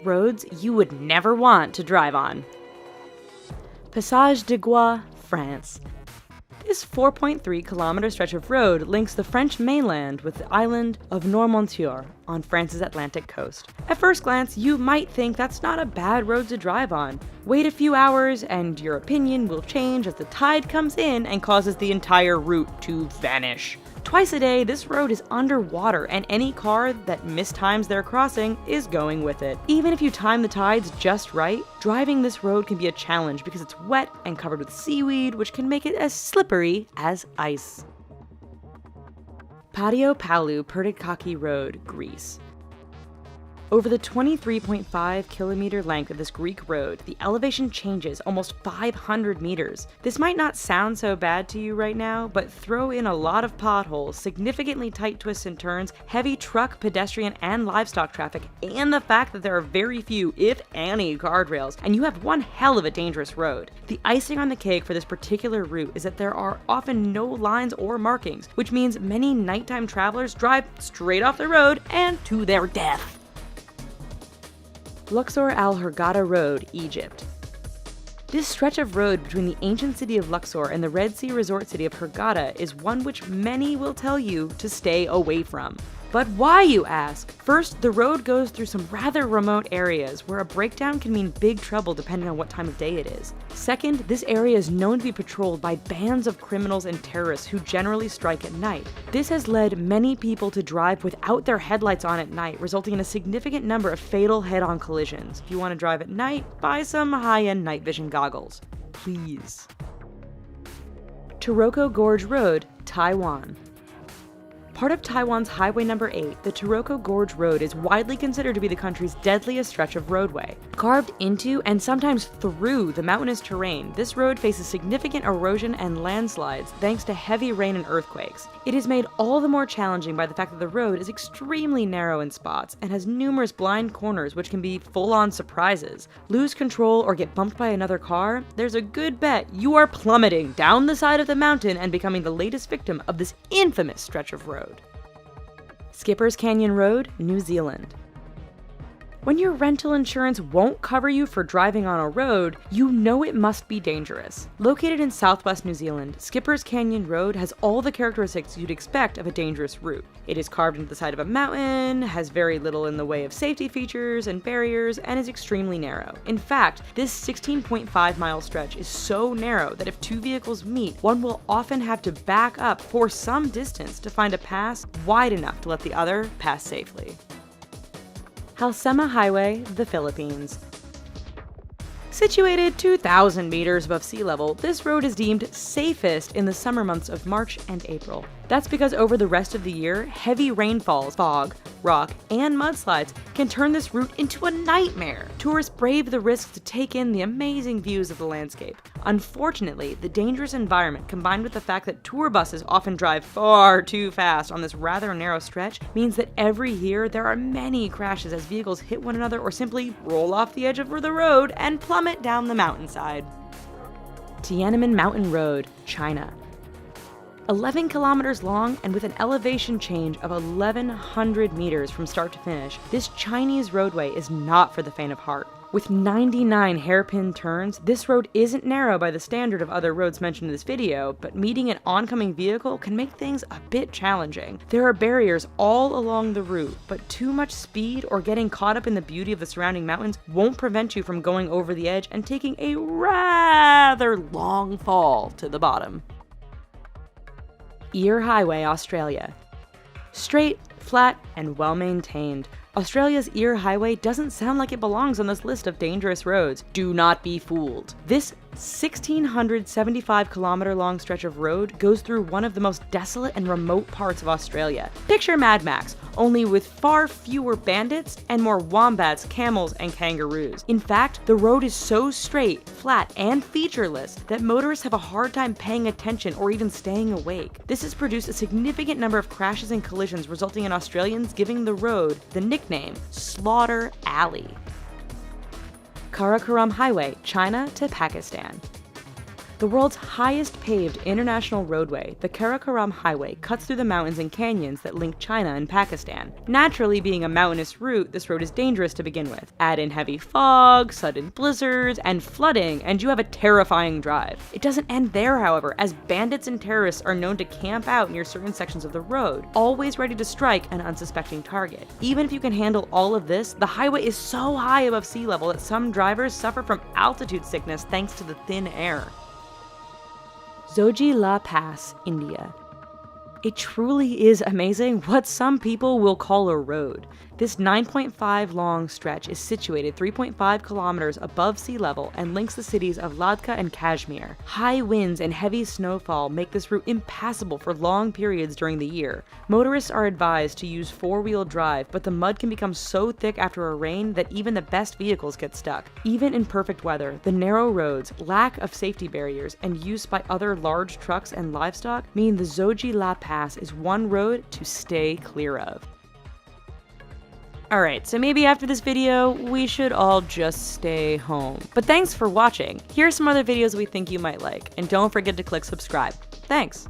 roads you would never want to drive on. Passage de Gois, France. This 4.3-kilometer stretch of road links the French mainland with the island of Noirmoutier on France's Atlantic coast. At first glance, you might think that's not a bad road to drive on. Wait a few hours and your opinion will change as the tide comes in and causes the entire route to vanish. Twice a day, this road is underwater, and any car that mistimes their crossing is going with it. Even if you time the tides just right, driving this road can be a challenge because it's wet and covered with seaweed, which can make it as slippery as ice. Patio Palu Pertikachi Road, Greece. Over the 23.5-kilometer length of this Greek road, the elevation changes almost 500 meters. This might not sound so bad to you right now, but throw in a lot of potholes, significantly tight twists and turns, heavy truck, pedestrian, and livestock traffic, and the fact that there are very few, if any, guardrails, and you have one hell of a dangerous road. The icing on the cake for this particular route is that there are often no lines or markings, which means many nighttime travelers drive straight off the road and to their death. Luxor Al Hurghada Road, Egypt. This stretch of road between the ancient city of Luxor and the Red Sea resort city of Hurghada is one which many will tell you to stay away from. But why, you ask? First, the road goes through some rather remote areas where a breakdown can mean big trouble depending on what time of day it is. Second, this area is known to be patrolled by bands of criminals and terrorists who generally strike at night. This has led many people to drive without their headlights on at night, resulting in a significant number of fatal head-on collisions. If you want to drive at night, buy some high-end night vision goggles. Please. Taroko Gorge Road, Taiwan. Part of Taiwan's Highway No. 8, the Taroko Gorge Road is widely considered to be the country's deadliest stretch of roadway. Carved into and sometimes through the mountainous terrain, this road faces significant erosion and landslides thanks to heavy rain and earthquakes. It is made all the more challenging by the fact that the road is extremely narrow in spots and has numerous blind corners which can be full-on surprises. Lose control or get bumped by another car? There's a good bet you are plummeting down the side of the mountain and becoming the latest victim of this infamous stretch of road. Skipper's Canyon Road, New Zealand. When your rental insurance won't cover you for driving on a road, you know it must be dangerous. Located in southwest New Zealand, Skipper's Canyon Road has all the characteristics you'd expect of a dangerous route. It is carved into the side of a mountain, has very little in the way of safety features and barriers, and is extremely narrow. In fact, this 16.5-mile stretch is so narrow that if two vehicles meet, one will often have to back up for some distance to find a pass wide enough to let the other pass safely. Halsema Highway, the Philippines. Situated 2,000 meters above sea level, this road is deemed safest in the summer months of March and April. That's because over the rest of the year, heavy rainfalls, fog, rock, and mudslides can turn this route into a nightmare. Tourists brave the risk to take in the amazing views of the landscape. Unfortunately, the dangerous environment combined with the fact that tour buses often drive far too fast on this rather narrow stretch means that every year there are many crashes as vehicles hit one another or simply roll off the edge of the road and plummet down the mountainside. Tiananmen Mountain Road, China. 11 kilometers long and with an elevation change of 1,100 meters from start to finish, this Chinese roadway is not for the faint of heart. With 99 hairpin turns, this road isn't narrow by the standard of other roads mentioned in this video, but meeting an oncoming vehicle can make things a bit challenging. There are barriers all along the route, but too much speed or getting caught up in the beauty of the surrounding mountains won't prevent you from going over the edge and taking a rather long fall to the bottom. Eyre Highway, Australia. Straight, flat, and well-maintained, Australia's Eyre Highway doesn't sound like it belongs on this list of dangerous roads. Do not be fooled. This 1,675-kilometer long stretch of road goes through one of the most desolate and remote parts of Australia. Picture Mad Max, only with far fewer bandits and more wombats, camels, and kangaroos. In fact, the road is so straight, flat, and featureless that motorists have a hard time paying attention or even staying awake. This has produced a significant number of crashes and collisions, resulting in Australians giving the road the nickname Slaughter Alley. Karakoram Highway, China to Pakistan. The world's highest paved international roadway, the Karakoram Highway, cuts through the mountains and canyons that link China and Pakistan. Naturally, being a mountainous route, this road is dangerous to begin with. Add in heavy fog, sudden blizzards, and flooding, and you have a terrifying drive. It doesn't end there, however, as bandits and terrorists are known to camp out near certain sections of the road, always ready to strike an unsuspecting target. Even if you can handle all of this, the highway is so high above sea level that some drivers suffer from altitude sickness thanks to the thin air. Zoji La Pass, India. It truly is amazing what some people will call a road. This 9.5 long stretch is situated 3.5 kilometers above sea level and links the cities of Ladakh and Kashmir. High winds and heavy snowfall make this route impassable for long periods during the year. Motorists are advised to use four-wheel drive, but the mud can become so thick after a rain that even the best vehicles get stuck. Even in perfect weather, the narrow roads, lack of safety barriers, and use by other large trucks and livestock mean the Zoji La Pass is one road to stay clear of. Alright, so maybe after this video, we should all just stay home. But thanks for watching. Here are some other videos we think you might like, and don't forget to click subscribe. Thanks!